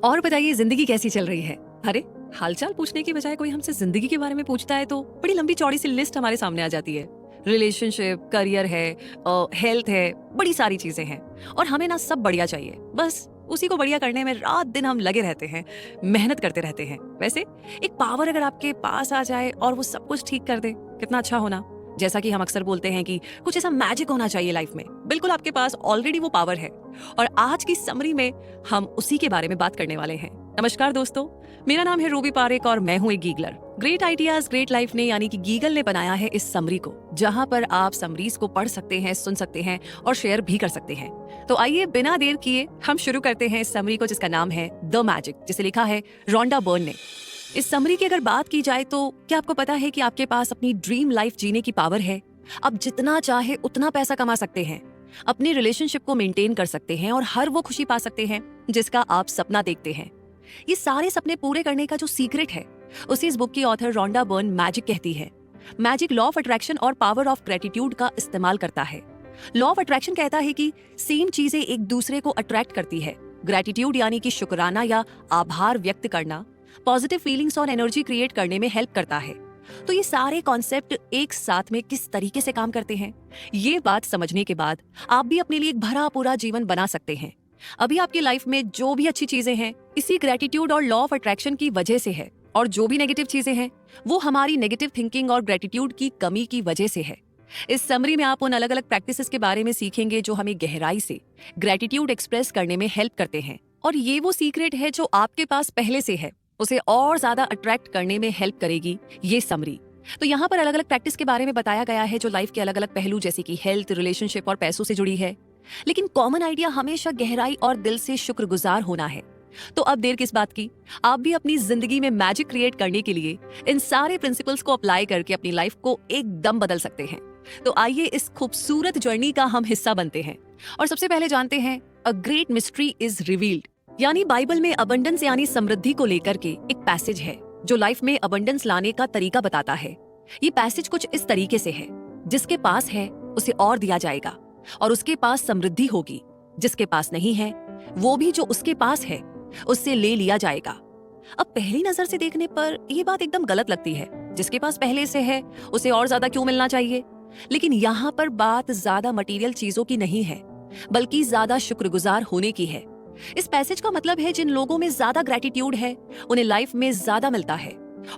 और बताइए जिंदगी कैसी चल रही है। अरे, हालचाल पूछने की बजाय कोई हमसे जिंदगी के बारे में पूछता है तो बड़ी लंबी चौड़ी सी लिस्ट हमारे सामने आ जाती है। रिलेशनशिप, करियर है, हेल्थ है, बड़ी सारी चीजें हैं और हमें ना सब बढ़िया चाहिए। बस उसी को बढ़िया करने में रात दिन हम लगे रहते हैं, मेहनत करते रहते हैं। वैसे एक पावर अगर आपके पास आ जाए और वो सब कुछ ठीक कर दे, कितना अच्छा होना। जैसा कि हम अक्सर बोलते हैं कि कुछ ऐसा मैजिक होना चाहिए लाइफ में, बिल्कुल आपके पास ऑलरेडी वो पावर है। और आज की समरी में हम उसी के बारे में बात करने वाले हैं। नमस्कार दोस्तों, मेरा नाम है रूबी पारेख और मैं हूं एक गीगलर। ग्रेट आइडियाज ग्रेट लाइफ ने यानी कि गीगल ने बनाया है इस समरी को, जहां पर आप समरीज को पढ़ सकते हैं, सुन सकते हैं और शेयर भी कर सकते हैं। तो आइए बिना देर किए हम शुरू करते हैं इस समरी को, जिसका नाम है द मैजिक, जिसे लिखा है रोंडा बर्न ने। इस समरी की अगर बात की जाए तो क्या आपको पता है कि आपके पास अपनी ड्रीम लाइफ जीने की पावर है। आप जितना चाहे उतना पैसा कमा सकते हैं, अपने रिलेशनशिप को मेंटेन कर सकते हैं और हर वो खुशी पा सकते हैं जिसका आप सपना देखते हैं। ये सारे सपने पूरे करने का जो सीक्रेट है उसे इस बुक की ऑथर रोंडा बर्न मैजिक कहती है। मैजिक लॉ ऑफ अट्रैक्शन और पावर ऑफ ग्रेटिट्यूड का इस्तेमाल करता है। लॉ ऑफ अट्रैक्शन कहता है कि सेम चीजें एक दूसरे को अट्रैक्ट करती है। ग्रेटिट्यूड यानी कि शुक्राना या आभार व्यक्त करना पॉजिटिव फीलिंग्स और एनर्जी क्रिएट करने में हेल्प करता है। तो ये सारे कॉन्सेप्ट एक साथ में किस तरीके से काम करते हैं, ये बात समझने के बाद आप भी अपने लिए एक भरा पूरा जीवन बना सकते हैं। अभी आपकी लाइफ में जो भी अच्छी चीजें हैं इसी ग्रेटिट्यूड और लॉ ऑफ अट्रैक्शन की वजह से है, और जो भी नेगेटिव चीजें हैं वो हमारी नेगेटिव थिंकिंग और ग्रेटिट्यूड की कमी की वजह से है। इस समरी में आप उन अलग अलग प्रैक्टिसेस के बारे में सीखेंगे जो हमें गहराई से ग्रेटिट्यूड एक्सप्रेस करने में हेल्प करते हैं, और ये वो सीक्रेट है जो आपके पास पहले से है, उसे और ज्यादा अट्रैक्ट करने में हेल्प करेगी ये समरी। तो यहाँ पर अलग अलग प्रैक्टिस के बारे में बताया गया है जो लाइफ के अलग अलग पहलू जैसे कि हेल्थ, रिलेशनशिप और पैसों से जुड़ी है। लेकिन कॉमन आइडिया हमेशा गहराई और दिल से शुक्रगुजार होना है। तो अब देर किस बात की, आप भी अपनी जिंदगी में मैजिक क्रिएट करने के लिए इन सारे प्रिंसिपल्स को अप्लाई करके अपनी लाइफ को एकदम बदल सकते हैं। तो आइए इस खूबसूरत जर्नी का हम हिस्सा बनते हैं और सबसे पहले जानते हैं a great mystery is revealed, यानी बाइबल में अबंडेंस यानी समृद्धि को लेकर के एक पैसेज है जो लाइफ में अबंडेंस लाने का तरीका बताता है। ये पैसेज कुछ इस तरीके से है, जिसके पास है उसे और दिया जाएगा और उसके पास समृद्धि होगी, जिसके पास नहीं है वो भी जो उसके पास है उससे ले लिया जाएगा। अब पहली नजर से देखने पर यह बात एकदम गलत लगती है, जिसके पास पहले से है उसे और ज्यादा क्यों मिलना चाहिए। लेकिन यहाँ पर बात ज्यादा मटेरियल चीजों की नहीं है, बल्कि ज्यादा शुक्रगुजार होने की है। इस पैसेज का मतलब है जिन लोगों में ज्यादा ग्रेटिट्यूड है उन्हें लाइफ में ज्यादा मिलता है,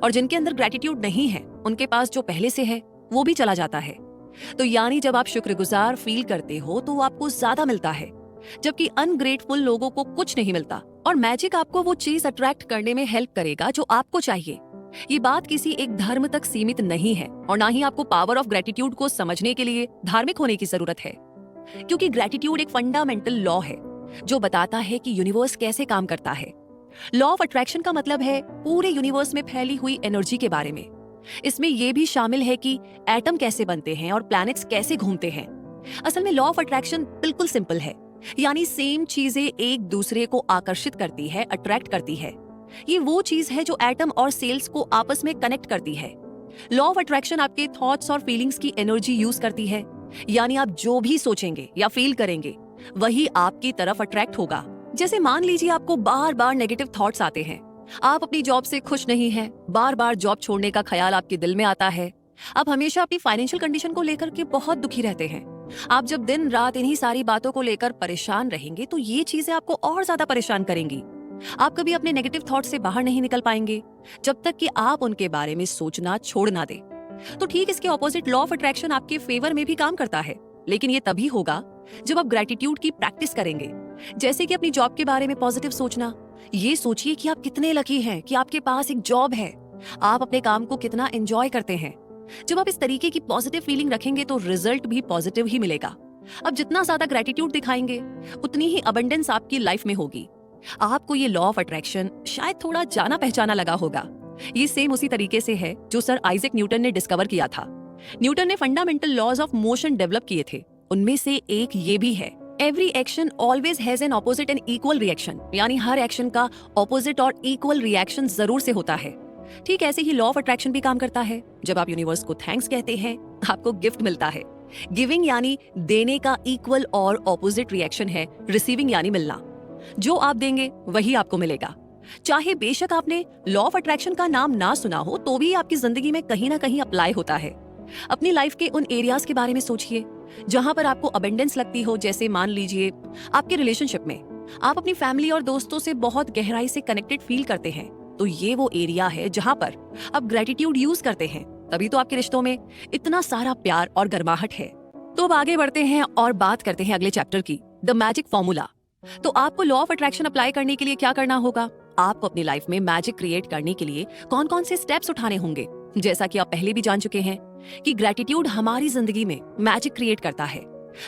और जिनके अंदर ग्रेटिट्यूड नहीं है उनके पास जो पहले से है वो भी चला जाता है। तो यानी जब आप शुक्रगुजार फील करते हो तो आपको ज्यादा मिलता है, जबकि अनग्रेटफुल लोगों को कुछ नहीं मिलता। और मैजिक आपको वो चीज अट्रैक्ट करने में हेल्प करेगा जो आपको चाहिए। ये बात किसी एक धर्म तक सीमित नहीं है, और ना ही आपको पावर ऑफ ग्रेटिट्यूड को समझने के लिए धार्मिक होने की जरूरत है, क्योंकि ग्रेटिट्यूड एक फंडामेंटल लॉ है जो बताता है कि यूनिवर्स कैसे काम करता है। लॉ ऑफ अट्रैक्शन का मतलब है पूरे यूनिवर्स में फैली हुई एनर्जी के बारे में। इसमें यह भी शामिल है कि एटम कैसे बनते हैं और प्लैनेट्स कैसे घूमते हैं। असल में लॉ ऑफ अट्रैक्शन बिल्कुल सिंपल है, यानी सेम चीजें एक दूसरे को आकर्षित करती है, अट्रैक्ट करती है। ये वो चीज है जो एटम और सेल्स को आपस में कनेक्ट करती है। लॉ ऑफ अट्रैक्शन आपके थॉट्स और फीलिंग्स की एनर्जी यूज करती है, यानी आप जो भी सोचेंगे या फील करेंगे वही आपकी तरफ अट्रैक्ट होगा। जैसे मान लीजिए आपको बार बार नेगेटिव थॉट्स आते हैं, आप अपनी जॉब से खुश नहीं हैं, बार बार जॉब छोड़ने का ख्याल आपके दिल में आता है, आप हमेशा अपनी फाइनेंशियल कंडीशन को लेकर के बहुत दुखी रहते हैं। आप जब दिन रात इन्हीं सारी बातों को लेकर परेशान रहेंगे तो ये चीजें आपको और ज्यादा परेशान करेंगी। आप कभी अपने नेगेटिव थॉट से बाहर नहीं निकल पाएंगे जब तक कि आप उनके बारे में सोचना छोड़ ना दे। तो ठीक इसके ऑपोजिट लॉ ऑफ अट्रैक्शन आपके फेवर में भी काम करता है, लेकिन ये तभी होगा जब आप ग्रेटिट्यूड की प्रैक्टिस करेंगे। जैसे कि अपनी जॉब के बारे में पॉजिटिव सोचना। ये सोचिए कि आप कितने लकी हैं कि आपके पास एक जॉब है, आप अपने काम को कितना एंजॉय करते हैं। जब आप इस तरीके की पॉजिटिव फीलिंग रखेंगे तो रिजल्ट भी पॉजिटिव ही मिलेगा। अब जितना ज्यादा ग्रेटिट्यूड दिखाएंगे उतनी ही अबंडेंस आपकी लाइफ में होगी। आपको ये लॉ ऑफ अट्रैक्शन शायद थोड़ा जाना पहचाना लगा होगा। ये सेम उसी तरीके से है जो सर आइजैक न्यूटन ने डिस्कवर किया था। न्यूटन ने fundamental laws of motion develop किए थे। उनमें से एक ये भी है, every action always has an opposite and equal reaction, यानी हर एक्शन का ऑपोजिट और इक्वल रिएक्शन जरूर से होता है। ठीक ऐसे ही लॉ ऑफ अट्रैक्शन भी काम करता है। जब आप यूनिवर्स को थैंक्स कहते हैं आपको गिफ्ट मिलता है। गिविंग यानी देने का इक्वल और ऑपोजिट रिएक्शन है रिसीविंग यानी मिलना। जो आप देंगे वही आपको मिलेगा। चाहे बेशक आपने लॉ ऑफ अट्रैक्शन का नाम ना सुना हो तो भी आपकी जिंदगी में कहीं ना कहीं अप्लाई होता है। अपनी लाइफ के उन एरियाज के बारे में सोचिए जहां पर आपको अबेंडेंस लगती हो, जैसे मान लीजिए आपके रिलेशनशिप में आप अपनी फैमिली और दोस्तों से बहुत गहराई से कनेक्टेड फील करते हैं, तो ये वो एरिया है जहां पर आप ग्रेटिट्यूड यूज करते हैं, तभी तो आपके रिश्तों में इतना सारा प्यार और गर्माहट है। तो अब आगे बढ़ते हैं और बात करते हैं अगले चैप्टर की, द मैजिक फॉर्मूला। तो आपको लॉ ऑफ अट्रैक्शन अप्लाई करने के लिए क्या करना होगा? आपको अपनी लाइफ में मैजिक क्रिएट करने के लिए कौन कौन से स्टेप्स उठाने होंगे? जैसा कि आप पहले भी जान चुके हैं कि ग्रेटिट्यूड हमारी जिंदगी में मैजिक क्रिएट करता है।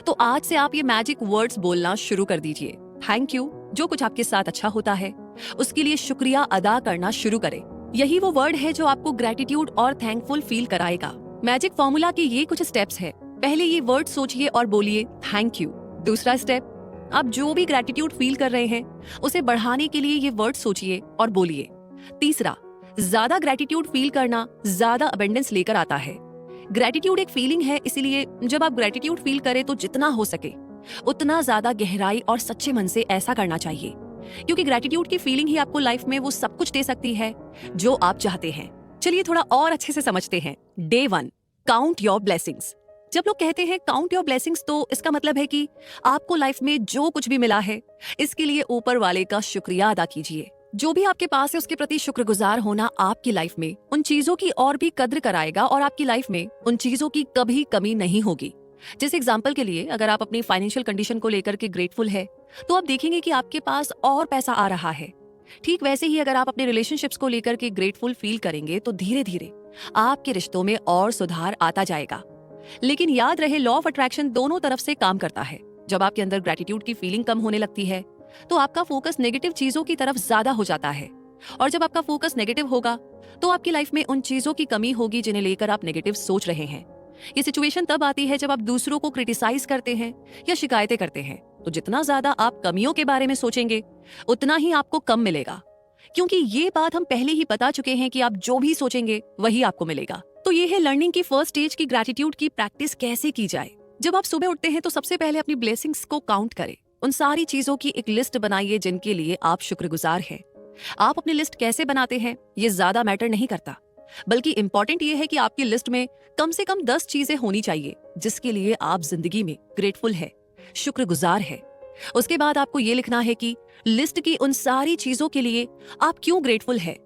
तो आज से आप ये मैजिक वर्ड्स बोलना शुरू कर दीजिए। थैंक यू, जो कुछ आपके साथ अच्छा होता है उसके लिए शुक्रिया अदा करना शुरू करें। यही वो वर्ड है जो आपको ग्रेटिट्यूड और थैंकफुल फील कराएगा। मैजिक फॉर्मूला के ये कुछ स्टेप्स है। पहले ये वर्ड सोचिए और बोलिए थैंक यू। दूसरा स्टेप, आप जो भी ग्रेटिट्यूड फील कर रहे हैं उसे बढ़ाने के लिए ये वर्ड सोचिए और बोलिए। तीसरा, ज्यादा ग्रेटिट्यूड फील करना ज्यादा अबेंडेंस लेकर आता है। ग्रेटिट्यूड एक फीलिंग है, इसीलिए जब आप ग्रेटिट्यूड फील करें तो जितना हो सके उतना ज्यादा गहराई और सच्चे मन से ऐसा करना चाहिए, क्योंकि ग्रेटिट्यूड की फीलिंग ही आपको लाइफ में वो सब कुछ दे सकती है जो आप चाहते हैं। चलिए थोड़ा और अच्छे से समझते हैं। Day 1, count your blessings. जब लोग कहते हैं काउंट योर ब्लेसिंग्स, तो इसका मतलब है कि आपको लाइफ में जो कुछ भी मिला है इसके लिए ऊपर वाले का शुक्रिया अदा कीजिए। जो भी आपके पास है उसके प्रति शुक्रगुजार होना आपकी लाइफ में उन चीजों की और भी कद्र कराएगा और आपकी लाइफ में उन चीजों की कभी कमी नहीं होगी। जैसे एग्जाम्पल के लिए, अगर आप अपनी फाइनेंशियल कंडीशन को लेकर के ग्रेटफुल है तो आप देखेंगे कि आपके पास और पैसा आ रहा है। ठीक वैसे ही अगर आप अपने रिलेशनशिप्स को लेकर के ग्रेटफुल फील करेंगे तो धीरे धीरे आपके रिश्तों में और सुधार आता जाएगा। लेकिन याद रहे, लॉ ऑफ अट्रैक्शन दोनों तरफ से काम करता है। जब आपके अंदर ग्रेटिट्यूड की फीलिंग कम होने लगती है तो आपका फोकस नेगेटिव चीजों की तरफ ज्यादा हो जाता है, और जब आपका फोकस नेगेटिव होगा तो आपकी लाइफ में उन चीजों की कमी होगी जिन्हें लेकर आप नेगेटिव सोच रहे हैं। ये सिचुएशन तब आती है जब आप दूसरों को क्रिटिसाइज करते हैं या शिकायतें करते हैं। तो जितना ज्यादा आप कमियों के बारे में सोचेंगे उतना ही आपको कम मिलेगा, क्योंकि ये बात हम पहले ही बता चुके हैं कि आप जो भी सोचेंगे वही आपको मिलेगा। तो ये है लर्निंग की फर्स्ट स्टेज की ग्रेटिट्यूड की प्रैक्टिस कैसे की जाए। जब आप सुबह उठते हैं तो सबसे पहले अपनी ब्लेसिंग्स को काउंट करें। उन सारी चीजों की एक लिस्ट बनाइए जिनके लिए आप शुक्रगुजार हैं। आप अपनी लिस्ट कैसे बनाते हैं ये ज्यादा मैटर नहीं करता, बल्कि इंपॉर्टेंट ये है कि आपकी लिस्ट में कम से कम 10 चीजें होनी चाहिए जिसके लिए आप जिंदगी में ग्रेटफुल है, शुक्रगुजार है। उसके बाद आपको ये लिखना है कि लिस्ट की उन सारी चीजों के लिए आप क्यों ग्रेटफुल है।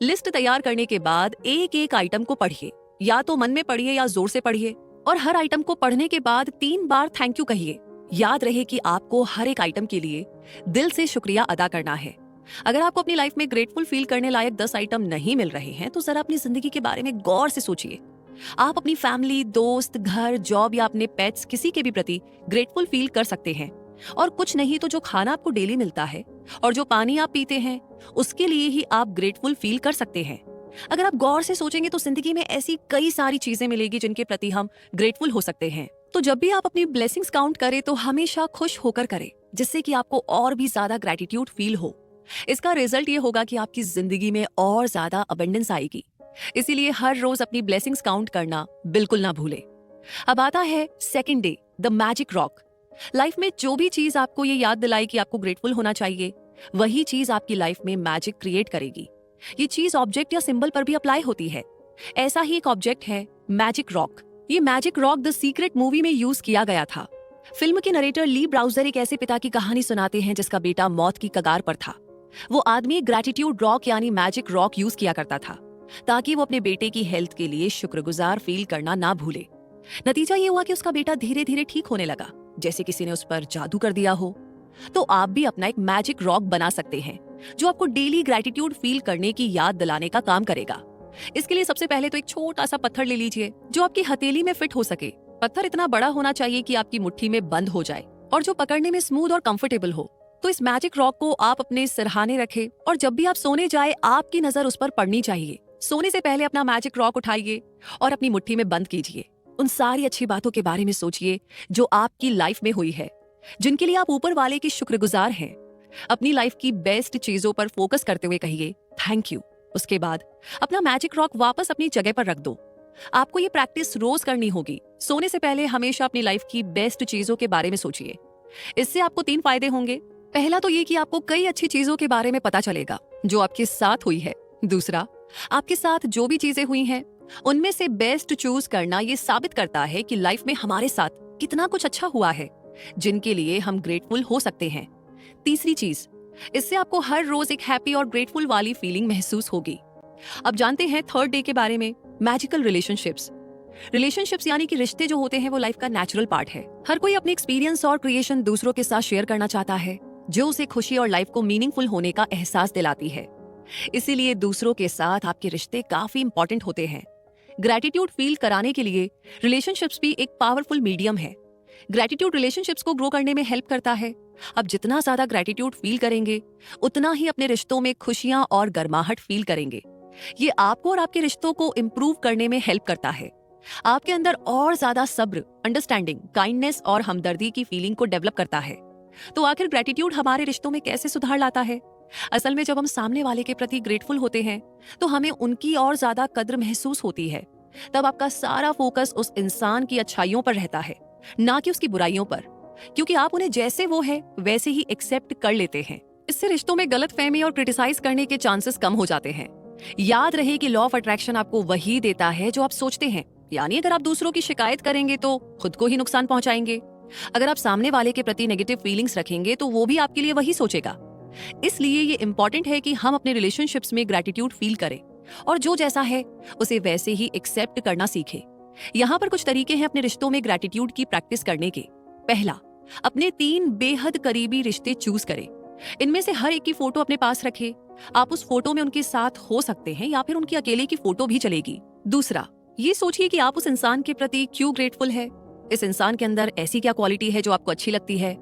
लिस्ट तैयार करने के बाद एक एक आइटम को पढ़िए, या तो मन में पढ़िए या जोर से पढ़िए, और हर आइटम को पढ़ने के बाद 3 बार थैंक यू कहिए। याद रहे कि आपको हर एक आइटम के लिए दिल से शुक्रिया अदा करना है। अगर आपको अपनी लाइफ में ग्रेटफुल फील करने लायक 10 आइटम नहीं मिल रहे हैं तो जरा अपनी जिंदगी के बारे में गौर से सोचिए। आप अपनी फैमिली, दोस्त, घर, जॉब या अपने पेट्स किसी के भी प्रति ग्रेटफुल फील कर सकते हैं, और कुछ नहीं तो जो खाना आपको डेली मिलता है और जो पानी आप पीते हैं उसके लिए ही आप ग्रेटफुल फील कर सकते हैं। अगर आप गौर से सोचेंगे तो जिंदगी में ऐसी कई सारी चीजें मिलेगी जिनके प्रति हम ग्रेटफुल हो सकते हैं। तो जब भी आप अपनी ब्लेसिंग्स काउंट करें तो हमेशा खुश होकर करें, जिससे कि आपको और भी ज्यादा ग्रेटिट्यूड फील हो। इसका रिजल्ट ये होगा कि आपकी जिंदगी में और ज्यादा अबंडेंस आएगी। इसीलिए हर रोज अपनी ब्लेसिंग्स काउंट करना बिल्कुल ना भूलें। अब आता है second day, the magic rock. Life में जो भी चीज आपको ये याद दिलाए कि आपको ग्रेटफुल होना चाहिए, वही चीज आपकी लाइफ में मैजिक क्रिएट करेगी। ये चीज ऑब्जेक्ट या सिंबल पर भी अप्लाई होती है। ऐसा ही एक ऑब्जेक्ट है मैजिक रॉक। ये magic rock the secret movie में यूज किया गया था। फिल्म के नरेटर ली ब्राउजर एक ऐसे पिता की कहानी सुनाते हैं जिसका बेटा मौत की कगार पर था। वो आदमी ग्रेटिट्यूड रॉक यानी मैजिक रॉक यूज किया करता था ताकि वो अपने बेटे की हेल्थ के लिए शुक्रगुजार फील करना ना भूले। नतीजा ये हुआ कि उसका बेटा धीरे धीरे ठीक होने लगा, जैसे किसी ने उस पर जादू कर दिया हो। तो आप भी अपना एक मैजिक रॉक बना सकते हैं जो आपको डेली ग्रेटिट्यूड फील करने की याद दिलाने का काम करेगा। इसके लिए सबसे पहले तो एक छोटा सा पत्थर ले लीजिए जो आपकी हथेली में फिट हो सके। पत्थर इतना बड़ा होना चाहिए कि आपकी मुट्ठी में बंद हो जाए और जो पकड़ने में स्मूथ और कंफर्टेबल हो। तो इस मैजिक रॉक को आप अपने सिरहाने रखें और जब भी आप सोने जाए आपकी नजर उस पर पड़नी चाहिए। सोने से पहले अपना मैजिक रॉक उठाइए और अपनी मुट्ठी में बंद कीजिए। उन सारी अच्छी बातों के बारे में सोचिए जो आपकी लाइफ में हुई है, जिनके लिए आप ऊपर वाले की शुक्रगुजार हैं। अपनी लाइफ की बेस्ट चीजों पर फोकस करते हुए कहिए थैंक यू। उसके बाद अपना मैजिक रॉक वापस अपनी जगह पर रख दो। आपको ये प्रैक्टिस रोज करनी होगी। सोने से पहले हमेशा अपनी लाइफ की बेस्ट चीजों के बारे में सोचिए। इससे आपको 3 फायदे होंगे। पहला तो ये कि आपको कई अच्छी चीजों के बारे में पता चलेगा जो आपके साथ हुई है। दूसरा, आपके साथ जो भी चीजें हुई हैं उनमें से बेस्ट चूज करना ये साबित करता है कि लाइफ में हमारे साथ कितना कुछ अच्छा हुआ है जिनके लिए हम ग्रेटफुल हो सकते हैं। तीसरी चीज, इससे आपको हर रोज एक हैप्पी और ग्रेटफुल वाली फीलिंग महसूस होगी। अब जानते हैं थर्ड डे के बारे में, मैजिकल रिलेशनशिप्स। रिलेशनशिप्स यानी कि रिश्ते जो होते हैं वो लाइफ का नेचुरल पार्ट है। हर कोई अपने एक्सपीरियंस और क्रिएशन दूसरों के साथ शेयर करना चाहता है जो उसे खुशी और लाइफ को मीनिंगफुल होने का एहसास दिलाती है। इसीलिए दूसरों के साथ आपके रिश्ते काफी इंपॉर्टेंट होते हैं। ग्रैटिट्यूड फील कराने के लिए रिलेशनशिप्स भी एक पावरफुल मीडियम है। ग्रैटिट्यूड रिलेशनशिप्स को ग्रो करने में हेल्प करता है। अब जितना ज्यादा ग्रैटिट्यूड फील करेंगे उतना ही अपने रिश्तों में खुशियां और गर्माहट फील करेंगे। ये आपको और आपके रिश्तों को इम्प्रूव करने में हेल्प करता है। आपके अंदर और ज्यादा सब्र, अंडरस्टैंडिंग, काइंडनेस और हमदर्दी की फीलिंग को डेवलप करता है। तो आखिर ग्रैटिट्यूड हमारे रिश्तों में कैसे सुधार लाता है? असल में जब हम सामने वाले के प्रति ग्रेटफुल होते हैं तो हमें उनकी और ज्यादा कद्र महसूस होती है। तब आपका सारा फोकस उस इंसान की अच्छाइयों पर रहता है, ना कि उसकी बुराइयों पर, क्योंकि आप उन्हें जैसे वो है वैसे ही एक्सेप्ट कर लेते हैं। इससे रिश्तों में गलतफहमी और क्रिटिसाइज करने के चांसेस कम हो जाते हैं। याद रहे कि लॉ ऑफ अट्रैक्शन आपको वही देता है जो आप सोचते हैं। यानी अगर आप दूसरों की शिकायत करेंगे तो खुद को ही नुकसान पहुंचाएंगे। अगर आप सामने वाले के प्रति नेगेटिव फीलिंग्स रखेंगे तो वो भी आपके लिए वही सोचेगा। इसलिए ये इंपॉर्टेंट है कि हम अपने रिलेशनशिप्स में ग्रैटिट्यूड फील करें और जो जैसा है उसे वैसे ही एक्सेप्ट करना सीखें। यहाँ पर कुछ तरीके हैं अपने रिश्तों में ग्रैटिट्यूड की प्रैक्टिस करने के। पहला, अपने 3 बेहद करीबी रिश्ते चूज करें। इनमें से हर एक की फोटो अपने पास रखें। आप उस फोटो में उनके साथ हो सकते हैं या फिर उनकी अकेले की फोटो भी चलेगी। दूसरा, ये सोचिए कि आप उस इंसान के प्रति क्यों ग्रेटफुल है। इस इंसान के अंदर ऐसी क्या क्वालिटी है जो आपको अच्छी लगती है?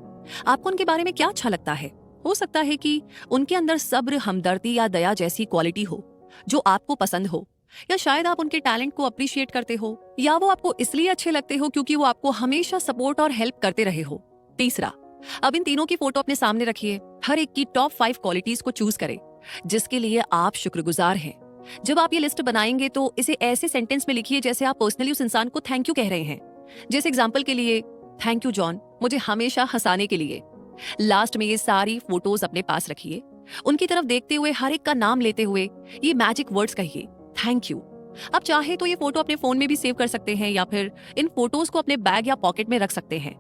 आपको उनके बारे में क्या अच्छा लगता है? हो सकता है कि उनके अंदर सब्र, हमदर्दी या दया जैसी क्वालिटी हो जो आपको पसंद हो, या शायद आप उनके टैलेंट को अप्रिशिएट करते हो, या वो आपको इसलिए अच्छे लगते हो क्योंकि वो आपको हमेशा सपोर्ट और हेल्प करते रहे हो। तीसरा, अब इन तीनों की फोटो अपने सामने रखिए। हर एक की टॉप 5 क्वालिटीज को चूज करें जिसके लिए आप शुक्रगुजार हैं। जब आप ये लिस्ट बनाएंगे तो इसे ऐसे सेंटेंस में लिखिए जैसे आप पर्सनली उस इंसान को थैंक यू कह रहे हैं। जैसे एग्जाम्पल के लिए, थैंक यू जॉन, मुझे हमेशा हंसाने के लिए। लास्ट में ये सारी फोटोज अपने पास रखिए। उनकी तरफ देखते हुए, हर एक का नाम लेते हुए ये मैजिक वर्ड्स कहिए, थैंक यू। आप चाहे तो ये फोटो अपने फोन में भी सेव कर सकते हैं या फिर इन फोटोज को अपने बैग या पॉकेट में रख सकते हैं।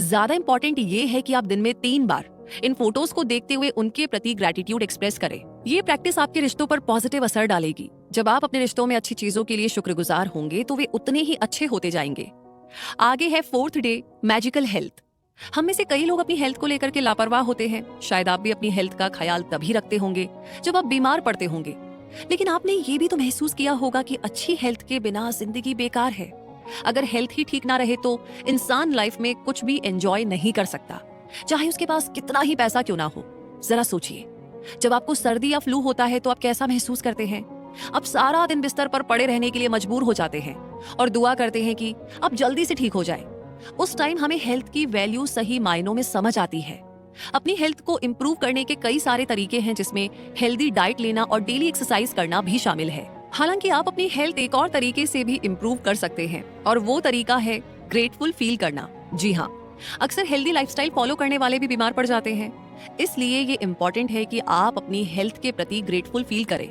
ज्यादा इंपॉर्टेंट ये है कि आप दिन में 3 बार इन फोटोज को देखते हुए उनके प्रति ग्रैटिट्यूड एक्सप्रेस करें। ये प्रैक्टिस आपके रिश्तों पर पॉजिटिव असर डालेगी। जब आप अपने रिश्तों में अच्छी चीजों के लिए शुक्रगुजार होंगे तो वे उतने ही अच्छे होते जाएंगे। आगे है 4th डे, मैजिकल हेल्थ। हम में से कई लोग अपनी हेल्थ को लेकर के लापरवाह होते हैं। शायद आप भी अपनी हेल्थ का ख्याल तभी रखते होंगे जब आप बीमार पड़ते होंगे, लेकिन आपने ये भी तो महसूस किया होगा कि अच्छी हेल्थ के बिना जिंदगी बेकार है। अगर हेल्थ ही ठीक ना रहे तो इंसान लाइफ में कुछ भी एंजॉय नहीं कर सकता, चाहे उसके पास कितना ही पैसा क्यों ना हो। जरा सोचिए, जब आपको सर्दी या फ्लू होता है तो आप कैसा महसूस करते हैं? आप सारा दिन बिस्तर पर पड़े रहने के लिए मजबूर हो जाते हैं और दुआ करते हैं कि आप जल्दी से ठीक हो जाए। उस टाइम हमें हेल्थ की वैल्यू सही मायनों में समझ आती है। अपनी हेल्थ को इम्प्रूव करने के कई सारे तरीके हैं जिसमें हेल्दी डाइट लेना और डेली एक्सरसाइज करना भी शामिल है। हालांकि आप अपनी हेल्थ एक और तरीके से भी इम्प्रूव कर सकते हैं और वो तरीका है ग्रेटफुल फील करना। जी हाँ, अक्सर हेल्दी लाइफस्टाइल फॉलो करने वाले भी बीमार पड़ जाते हैं। इसलिए ये इम्पोर्टेंट है कि आप अपनी हेल्थ के प्रति ग्रेटफुल फील करें।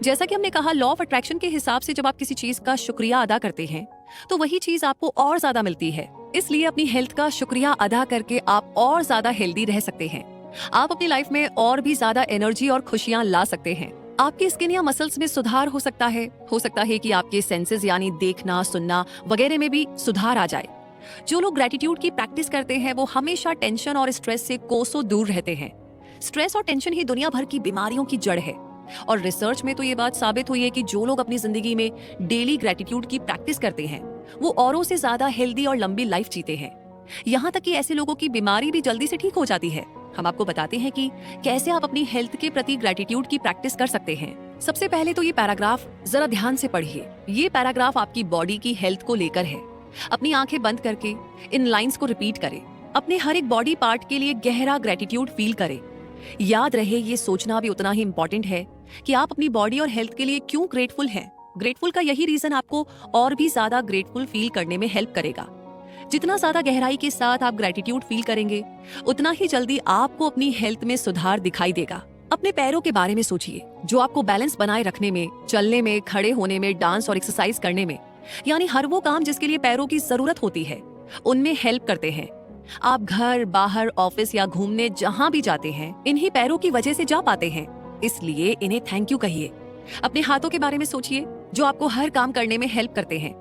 जैसा कि हमने कहा, लॉ ऑफ अट्रैक्शन के हिसाब से जब आप किसी चीज का शुक्रिया अदा करते हैं तो वही चीज आपको और ज्यादा मिलती है। इसलिए अपनी हेल्थ का शुक्रिया अदा करके आप और ज्यादा हेल्दी रह सकते हैं। आप अपनी लाइफ में और भी ज्यादा एनर्जी और खुशियां ला सकते हैं। आपकी स्किन या मसल्स में सुधार हो सकता है कि आपके सेंसेस यानी देखना, सुनना वगैरह में भी सुधार आ जाए। जो लोग ग्रैटिट्यूड की प्रैक्टिस करते हैं वो हमेशा टेंशन और स्ट्रेस से कोसों दूर रहते हैं। स्ट्रेस और टेंशन ही दुनिया भर की बीमारियों की जड़ है और रिसर्च में तो ये बात साबित हुई है कि जो लोग अपनी जिंदगी में डेली ग्रैटिट्यूड की प्रैक्टिस करते हैं वो औरों से ज्यादा हेल्दी और लंबी लाइफ जीते हैं। यहाँ तक कि ऐसे लोगों की बीमारी भी जल्दी से ठीक हो जाती है। हम आपको बताते हैं कि कैसे आप अपनी हेल्थ के प्रति ग्रैटिट्यूड की प्रैक्टिस कर सकते हैं। सबसे पहले तो ये पैराग्राफ जरा ध्यान से पढ़िए। ये पैराग्राफ आपकी बॉडी की हेल्थ को लेकर है। अपनी आंखें बंद करके इन लाइंस को रिपीट करें। अपने हर एक बॉडी पार्ट के लिए गहरा ग्रैटिट्यूड फील करें। याद रहे, ये सोचना भी उतना ही इम्पोर्टेंट है कि आप अपनी बॉडी और हेल्थ के लिए क्यों ग्रेटफुल हैं। ग्रेटफुल का यही रीजन आपको और भी ज्यादा ग्रेटफुल फील करने में हेल्प करेगा। जितना ज्यादा गहराई के साथ आप ग्रेटिट्यूड फील करेंगे, उतना ही जल्दी आपको अपनी हेल्थ में सुधार दिखाई देगा। अपने पैरों के बारे में सोचिए, जो आपको बैलेंस बनाए रखने में, चलने में, खड़े होने में, डांस और एक्सरसाइज करने में, यानी हर वो काम जिसके लिए पैरों की जरूरत होती है, उनमें हेल्प करते हैं। आप घर, बाहर, ऑफिस या घूमने जहां भी जाते हैं, इन्हीं पैरों की वजह से जा पाते हैं, इसलिए इन्हें थैंक यू कहिए। अपने हाथों के बारे में सोचिए, जो आपको हर काम करने में हेल्प करते हैं।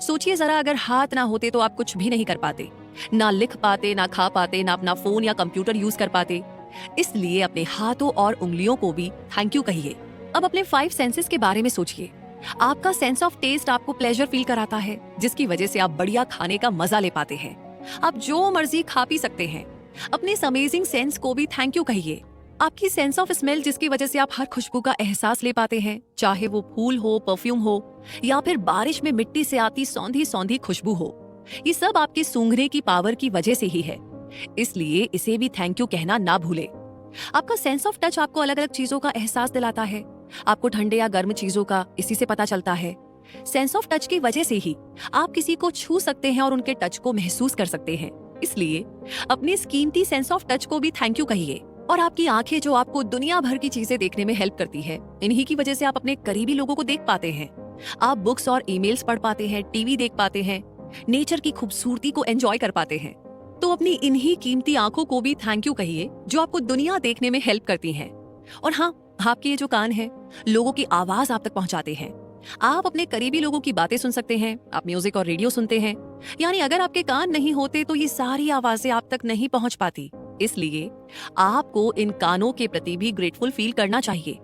सोचिए जरा, अगर हाथ ना होते तो आप कुछ भी नहीं कर पाते, ना लिख पाते, ना खा पाते, ना अपना फोन या कंप्यूटर यूज कर पाते। इसलिए अपने हाथों और उंगलियों को भी थैंक यू कहिए। अब अपने 5 सेंसेस के बारे में सोचिए। आपका सेंस ऑफ टेस्ट आपको प्लेजर फील कराता है, जिसकी वजह से आप बढ़िया खाने का मजा ले पाते हैं। आप जो मर्जी खा पी सकते हैं। अपने इस अमेजिंग सेंस को भी थैंक यू कहिए। आपकी सेंस ऑफ स्मेल, जिसकी वजह से आप हर खुशबू का एहसास ले पाते हैं, चाहे वो फूल हो, परफ्यूम हो, या फिर बारिश में मिट्टी से आती सौंधी सौंधी खुशबू हो, ये सब आपके सूंघने की पावर की वजह से ही है। इसलिए इसे भी थैंक यू कहना ना भूले। आपका सेंस ऑफ टच आपको अलग अलग चीजों का एहसास दिलाता है। आपको ठंडे या गर्म चीजों का इसी से पता चलता है। सेंस ऑफ टच की वजह से ही आप किसी को छू सकते हैं और उनके टच को महसूस कर सकते हैं। इसलिए अपनी इस कीमती सेंस ऑफ टच को भी थैंक यू कहिए। और आपकी आंखें, जो आपको दुनिया भर की चीजें देखने में हेल्प करती है, इन्हीं की वजह से आप अपने करीबी लोगों को देख पाते हैं। आप बुक्स और ईमेल्स पढ़ पाते हैं, टीवी देख पाते हैं, नेचर की खूबसूरती को एंजॉय कर पाते हैं। तो अपनी इन्हीं कीमती आंखों को भी थैंक यू कहिए, जो आपको दुनिया देखने में हेल्प करती हैं। और हाँ, आपके ये जो कान हैं, लोगों की आवाज आप तक पहुंचाते हैं। आप अपने करीबी लोगों की बातें सुन सकते हैं, आप म्यूजिक और रेडियो सुनते हैं। यानी अगर आपके कान नहीं होते तो ये सारी आवाजें आप तक नहीं पहुंच पाती। इसलिए आपको इन कानों के प्रति भी ग्रेटफुल फील करना चाहिए।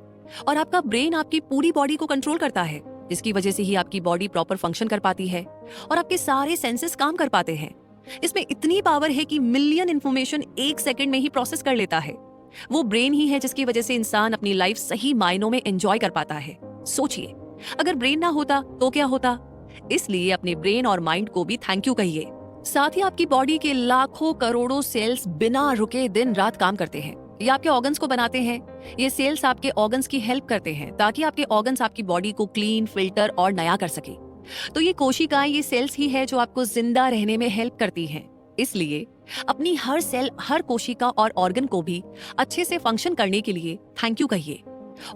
और आपका ब्रेन आपकी पूरी बॉडी को कंट्रोल करता है, इसकी वजह से ही आपकी बॉडी प्रॉपर फंक्शन कर पाती है और आपके सारे सेंसेस काम कर पाते हैं। इसमें इतनी पावर है कि मिलियन इंफॉर्मेशन 1 सेकंड में ही प्रोसेस कर लेता है। वो ब्रेन ही है जिसकी वजह से इंसान अपनी लाइफ सही मायनों में एंजॉय कर पाता है। सोचिए, अगर ब्रेन ना होता तो क्या होता? इसलिए अपने ब्रेन और माइंड को भी थैंक यू कहिए। साथ ही आपकी बॉडी के लाखों करोड़ों सेल्स बिना रुके दिन रात काम करते हैं। ये आपके ऑर्गन्स को बनाते हैं। ये सेल्स आपके ऑर्गन्स की हेल्प करते हैं ताकि आपके ऑर्गन्स आपकी बॉडी को क्लीन, फिल्टर और नया कर सके। तो ये कोशिकाएं, ये सेल्स ही है जो आपको जिंदा रहने में हेल्प करती हैं। इसलिए अपनी हर सेल, हर कोशिका और ऑर्गन को भी अच्छे से फंक्शन करने के लिए थैंक यू कहिए।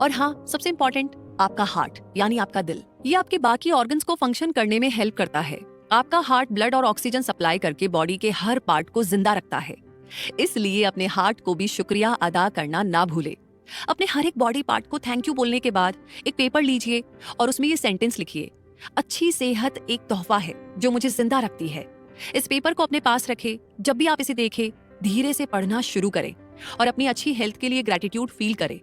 और हाँ, सबसे इंपॉर्टेंट, आपका हार्ट यानी आपका दिल, ये आपके बाकी ऑर्गन्स को फंक्शन करने में हेल्प करता है। आपका हार्ट ब्लड और ऑक्सीजन सप्लाई करके बॉडी के हर पार्ट को जिंदा रखता है। इसलिए अपने हार्ट को भी शुक्रिया अदा करना ना भूले। अपने हर एक बॉडी पार्ट को थैंक यू बोलने के बाद एक पेपर लीजिए और उसमें ये सेंटेंस लिखिए, अच्छी सेहत एक तोहफा है जो मुझे जिंदा रखती है। इस पेपर को अपने पास रखें। जब भी आप इसे देखें, धीरे से पढ़ना शुरू करें और अपनी अच्छी हेल्थ के लिए ग्रैटिट्यूड फील करें।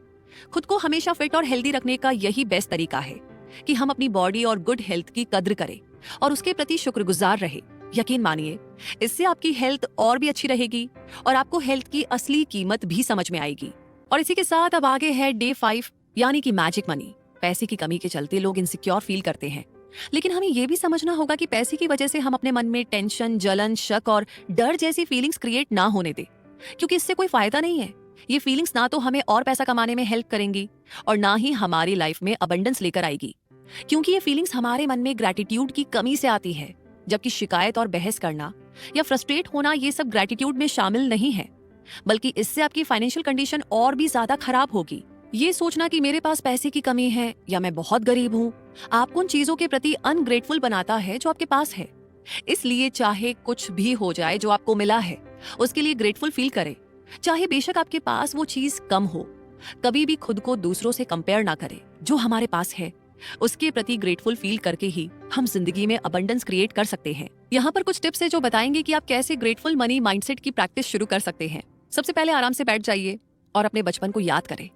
खुद को हमेशा फिट और हेल्दी रखने का यही बेस्ट तरीका है कि हम अपनी बॉडी और गुड हेल्थ की कद्र करें और उसके प्रति शुक्रगुजार रहे। यकीन मानिए, इससे आपकी हेल्थ और भी अच्छी रहेगी और आपको हेल्थ की असली कीमत भी समझ में आएगी। और इसी के साथ अब आगे है डे 5 यानी कि मैजिक मनी। पैसे की कमी के चलते लोग इनसिक्योर फील करते हैं, लेकिन हमें यह भी समझना होगा कि पैसे की वजह से हम अपने मन में टेंशन, जलन, शक और डर जैसी फीलिंग्स क्रिएट ना होने दें, क्योंकि इससे कोई फायदा नहीं है। ये फीलिंग्स ना तो हमें और पैसा कमाने में हेल्प करेंगी और ना ही हमारी लाइफ में अबंडेंस लेकर आएगी, क्योंकि ये फीलिंग्स हमारे मन में ग्रैटिट्यूड की कमी से आती है। जबकि शिकायत और बहस करना या फ्रस्ट्रेट होना, ये सब ग्रैटिट्यूड में शामिल नहीं है, बल्कि इससे आपकी फाइनेंशियल कंडीशन और भी ज्यादा खराब होगी। ये सोचना कि मेरे पास पैसे की कमी है या मैं बहुत गरीब हूँ, आपको उन चीजों के प्रति अनग्रेटफुल बनाता है जो आपके पास है। इसलिए चाहे कुछ भी हो जाए जो आपको मिला है, उसके लिए ग्रेटफुल फील करें, चाहे बेशक आपके पास वो चीज कम हो। कभी भी खुद को दूसरों से कंपेयर ना करें। जो हमारे पास है उसके प्रति ग्रेटफुल फील करके ही हम जिंदगी में अबंडेंस क्रिएट कर सकते हैं। यहाँ पर कुछ टिप्स है जो बताएंगे कि आप कैसे ग्रेटफुल मनी माइंडसेट की प्रैक्टिस शुरू कर सकते हैं। सबसे पहले आराम से बैठ जाइए और अपने बचपन को याद करें।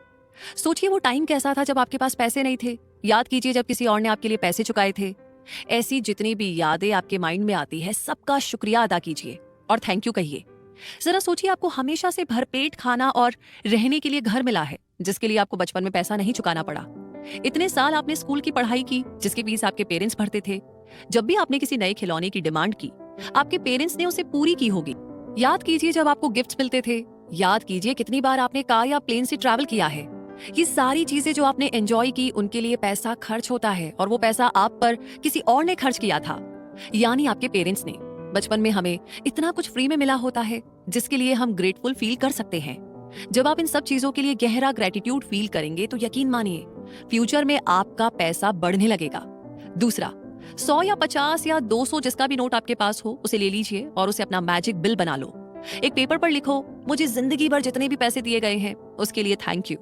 सोचिए वो टाइम कैसा था जब आपके पास पैसे नहीं थे। याद कीजिए जब किसी और ने आपके लिए पैसे चुकाए थे। ऐसी जितनी भी यादें आपके माइंड में आती है, सबका शुक्रिया अदा कीजिए और थैंक यू कहिए। जरा सोचिए, आपको हमेशा से भरपेट खाना और रहने के लिए घर मिला है, जिसके लिए आपको बचपन में पैसा नहीं चुकाना पड़ा। इतने साल आपने स्कूल की पढ़ाई की, जिसकी फीस आपके पेरेंट्स भरते थे। जब भी आपने किसी नए खिलौने की डिमांड की, आपके पेरेंट्स ने उसे पूरी की होगी। याद कीजिए जब आपको गिफ्ट्स मिलते थे। याद कीजिए कितनी बार आपने कार या प्लेन से ट्रैवल किया है। ये सारी चीजें जो आपने एंजॉय की, उनके लिए पैसा खर्च होता है और वो पैसा आप पर किसी और ने खर्च किया था, यानी आपके पेरेंट्स ने। बचपन में हमें इतना कुछ फ्री में मिला होता है जिसके लिए हम ग्रेटफुल फील कर सकते हैं। जब आप इन सब चीजों के लिए गहरा ग्रेटिट्यूड फील करेंगे तो यकीन मानिए फ्यूचर में आपका पैसा बढ़ने लगेगा। दूसरा, 100 या 50 या 200 जिसका भी नोट आपके पास हो उसे ले लीजिए और उसे अपना मैजिक बिल बना लो। एक पेपर पर लिखो, मुझे जिंदगी भर जितने भी पैसे दिए गए हैं उसके लिए थैंक यू।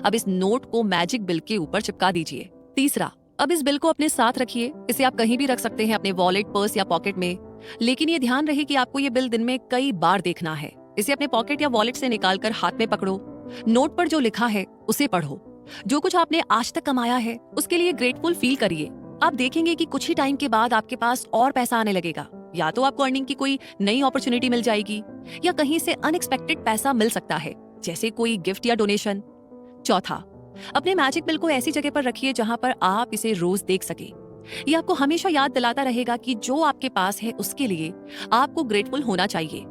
अब इस नोट को मैजिक बिल के ऊपर चिपका दीजिए। तीसरा, अब इस बिल को अपने साथ रखिए। इसे आप कहीं भी रख सकते हैं, अपने वॉलेट, पर्स या पॉकेट में। लेकिन ये ध्यान रहे कि आपको ये बिल दिन में कई बार देखना है। इसे अपने पॉकेट या वॉलेट से निकालकर हाथ में पकड़ो। नोट पर जो लिखा है उसे पढ़ो। जो कुछ आपने आज तक कमाया है उसके लिए ग्रेटफुल फील करिए। आप देखेंगे कि कुछ ही टाइम के बाद आपके पास और पैसा आने लगेगा। या तो आपको अर्निंग की कोई नई अपॉर्चुनिटी मिल जाएगी या कहीं से अनएक्सपेक्टेड पैसा मिल सकता है, जैसे कोई गिफ्ट या डोनेशन। चौथा, अपने मैजिक बिल को ऐसी जगह पर रखिए जहां पर आप इसे रोज देख सके। ये आपको हमेशा याद दिलाता रहेगा कि जो आपके पास है उसके लिए आपको ग्रेटफुल होना चाहिए,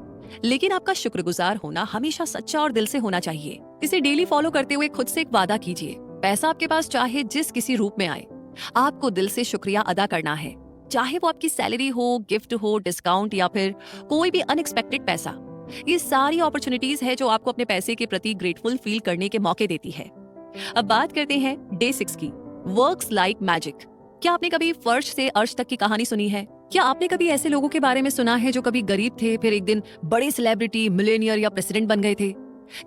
लेकिन आपका शुक्रगुजार होना हमेशा सच्चा और दिल से होना चाहिए। इसे डेली फॉलो करते हुए खुद से एक वादा कीजिए, पैसा आपके पास चाहे जिस किसी रूप में आए, आपको दिल से शुक्रिया अदा करना है। चाहे वो आपकी सैलरी हो, गिफ्ट हो, डिस्काउंट या फिर कोई भी अनएक्सपेक्टेड पैसा। ये सारी अपॉर्चुनिटीज है जो आपको अपने पैसे के प्रति ग्रेटफुल फील करने के मौके देती है। अब बात करते हैं डे 6 की, वर्क्स लाइक मैजिक। क्या आपने कभी फर्श से अर्श तक की कहानी सुनी है? क्या आपने कभी ऐसे लोगों के बारे में सुना है जो कभी गरीब थे, फिर एक दिन बड़े सेलिब्रिटी, मिलियनियर या प्रेसिडेंट बन गए थे?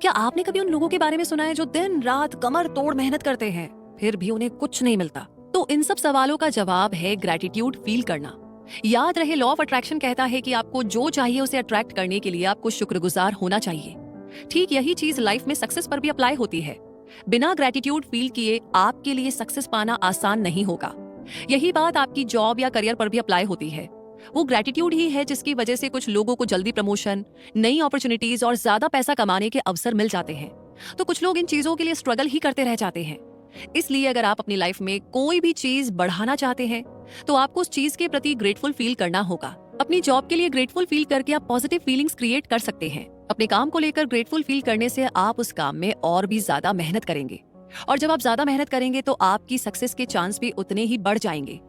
क्या आपने कभी उन लोगों के बारे में सुना है जो दिन रात कमर तोड़ मेहनत करते हैं फिर भी उन्हें कुछ नहीं मिलता? तो इन सब सवालों का जवाब है ग्रेटिट्यूड फील करना। याद रहे, लॉ ऑफ अट्रैक्शन कहता है कि आपको जो चाहिए उसे अट्रैक्ट करने के लिए आपको शुक्रगुजार होना चाहिए। ठीक यही चीज लाइफ में सक्सेस पर भी अप्लाई होती है। बिना ग्रेटिट्यूड फील किए आपके लिए सक्सेस पाना आसान नहीं होगा। यही बात आपकी जॉब या करियर पर भी अप्लाई होती है। वो ग्रेटिट्यूड ही है जिसकी वजह से कुछ लोगों को जल्दी प्रमोशन, नई अपॉर्चुनिटीज और ज्यादा पैसा कमाने के अवसर मिल जाते हैं, तो कुछ लोग इन चीजों के लिए स्ट्रगल ही करते रह जाते हैं। इसलिए अगर आप अपनी लाइफ में कोई भी चीज बढ़ाना चाहते हैं तो आपको उस चीज के प्रति ग्रेटफुल फील करना होगा। अपनी जॉब के लिए ग्रेटफुल फील करके आप पॉजिटिव फीलिंग्स क्रिएट कर सकते हैं। अपने काम को लेकर ग्रेटफुल फील करने से आप उस काम में और भी ज्यादा मेहनत करेंगे, और जब आप ज्यादा मेहनत करेंगे तो आपकी सक्सेस के चांस भी उतने ही बढ़ जाएंगे।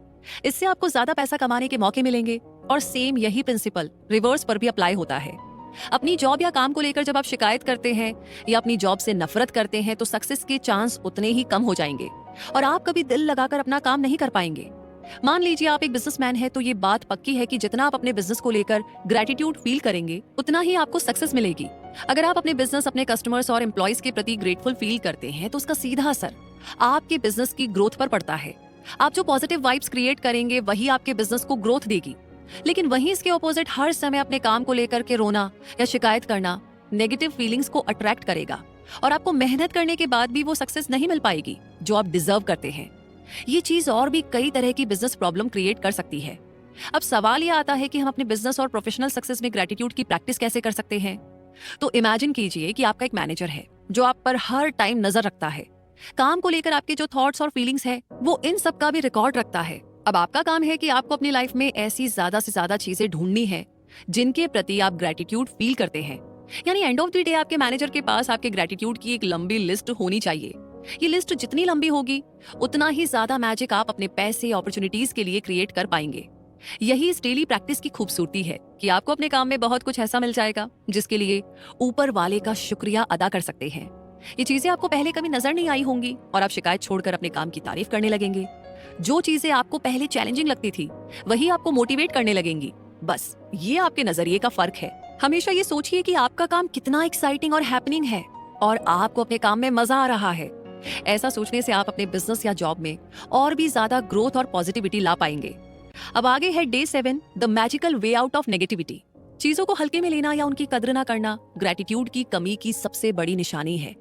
इससे आपको ज्यादा पैसा कमाने के मौके मिलेंगे। और सेम यही प्रिंसिपल रिवर्स पर भी अप्लाई होता है। अपनी जॉब या काम को लेकर जब आप शिकायत करते हैं या अपनी जॉब से नफरत करते हैं तो सक्सेस के चांस उतने ही कम हो जाएंगे और आप कभी दिल लगाकर अपना काम नहीं कर पाएंगे। मान लीजिए आप एक बिजनेसमैन है, तो ये बात पक्की है कि जितना आप अपने बिजनेस को लेकर ग्रेटिट्यूड फील करेंगे उतना ही आपको सक्सेस मिलेगी। अगर आप अपने बिजनेस, अपने कस्टमर्स और एम्प्लॉइज के प्रति ग्रेटफुल फील करते हैं तो उसका सीधा असर आपके बिजनेस की ग्रोथ पर पड़ता है। आप जो पॉजिटिव वाइब्स क्रिएट करेंगे वही आपके बिजनेस को ग्रोथ देगी। लेकिन वहीं इसके ऑपोजिट हर समय अपने काम को लेकर के रोना या शिकायत करना नेगेटिव फीलिंग्स को अट्रैक्ट करेगा और आपको मेहनत करने के बाद भी वो सक्सेस नहीं मिल पाएगी जो आप डिजर्व करते हैं। ये चीज और भी कई तरह की बिजनेस प्रॉब्लम क्रिएट कर सकती है। अब सवाल ये आता है कि हम अपने बिजनेस और प्रोफेशनल सक्सेस में ग्रेटिट्यूड की प्रैक्टिस कैसे कर सकते हैं। तो इमेजिन कीजिए कि आपका एक मैनेजर है जो आप पर हर टाइम नजर रखता है। काम को लेकर आपके जो थॉट्स और फीलिंग्स है वो इन सब का भी रिकॉर्ड रखता है। अब आपका काम है कि आपको अपनी लाइफ में ऐसी ज्यादा से ज्यादा चीजें ढूंढनी है जिनके प्रति आप ग्रेटिट्यूड फील करते हैं। यानी एंड ऑफ द डे आपके मैनेजर के पास आपके ग्रेटिट्यूड की एक लंबी लिस्ट होनी चाहिए। ये लिस्ट जितनी लंबी होगी उतना ही ज्यादा मैजिक आप अपने पैसे, अपॉर्चुनिटीज के लिए क्रिएट कर पाएंगे। यही इस डेली प्रैक्टिस की खूबसूरती है कि आपको अपने काम में बहुत कुछ ऐसा मिल जाएगा जिसके लिए ऊपर वाले का शुक्रिया अदा कर सकते हैं। ये चीजें आपको पहले कभी नजर नहीं आई होंगी और आप शिकायत छोड़कर अपने काम की तारीफ करने लगेंगे। जो चीजें आपको पहले चैलेंजिंग लगती थी वही आपको मोटिवेट करने लगेंगी। बस ये आपके नजरिए का फर्क है। हमेशा ये सोचिए कि आपका काम कितना एक्साइटिंग और हैपनिंग है और आपको अपने काम में मजा आ रहा है। ऐसा सोचने से आप अपने बिजनेस या जॉब में और भी ज्यादा ग्रोथ और पॉजिटिविटी ला पाएंगे। अब आगे है day 7, the magical way out of negativity. चीजों को हल्के में लेना या उनकी कद्र ना करना ग्रेटिट्यूड की कमी की सबसे बड़ी निशानी है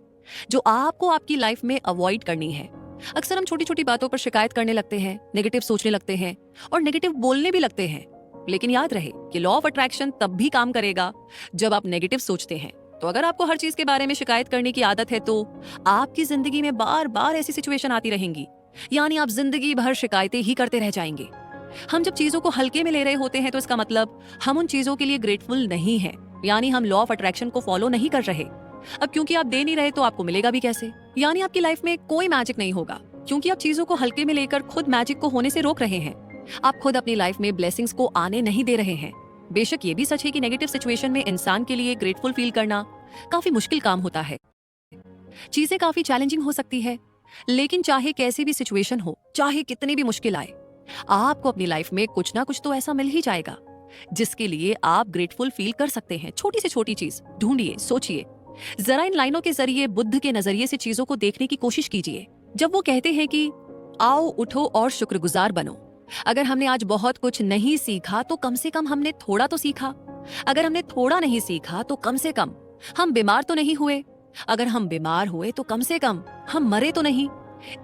जो आपको आपकी लाइफ में अवॉइड करनी है। अक्सर हम छोटी छोटी बातों पर शिकायत करने लगते हैं, नेगेटिव सोचने लगते हैं और नेगेटिव बोलने भी लगते हैं। लेकिन याद रहे कि लॉ ऑफ अट्रैक्शन तब भी काम करेगा जब आप नेगेटिव सोचते हैं। तो अगर आपको हर चीज के बारे में शिकायत करने की आदत है तो आपकी जिंदगी में बार बार ऐसी सिचुएशन आती रहेंगी, यानी आप जिंदगी भर शिकायतें ही करते रह जाएंगे। हम जब चीजों को हल्के में ले रहे होते हैं तो इसका मतलब हम उन चीजों के लिए ग्रेटफुल नहीं है, यानी हम लॉ ऑफ अट्रैक्शन को फॉलो नहीं कर रहे। अब क्योंकि आप दे नहीं रहे तो आपको मिलेगा भी कैसे, यानी आपकी लाइफ में कोई मैजिक नहीं होगा क्योंकि आप चीजों को हल्के में लेकर खुद मैजिक को होने से रोक रहे हैं। आप खुद अपनी लाइफ में ब्लेसिंग्स को आने नहीं दे रहे हैं। बेशक ये भी सच है कि नेगेटिव सिचुएशन में इंसान के लिए ग्रेटफुल फील करना काफी मुश्किल काम होता है। चीजें काफी चैलेंजिंग हो सकती है, लेकिन चाहे कैसी भी सिचुएशन हो, चाहे कितनी भी मुश्किल आए, आपको अपनी लाइफ में कुछ ना कुछ तो ऐसा मिल ही जाएगा जिसके लिए आप ग्रेटफुल फील कर सकते हैं। छोटी से छोटी चीज ढूंढिए, सोचिए। जरा इन लाइनों के जरिए बुद्ध के नजरिए से चीजों को देखने की कोशिश कीजिए। जब वो कहते हैं कि आओ उठो और शुक्रगुजार बनो। अगर हमने आज बहुत कुछ नहीं सीखा तो कम से कम हमने थोड़ा तो सीखा। अगर हमने थोड़ा नहीं सीखा तो कम से कम हम बीमार तो नहीं हुए। अगर हम बीमार हुए तो कम से कम हम मरे तो नहीं।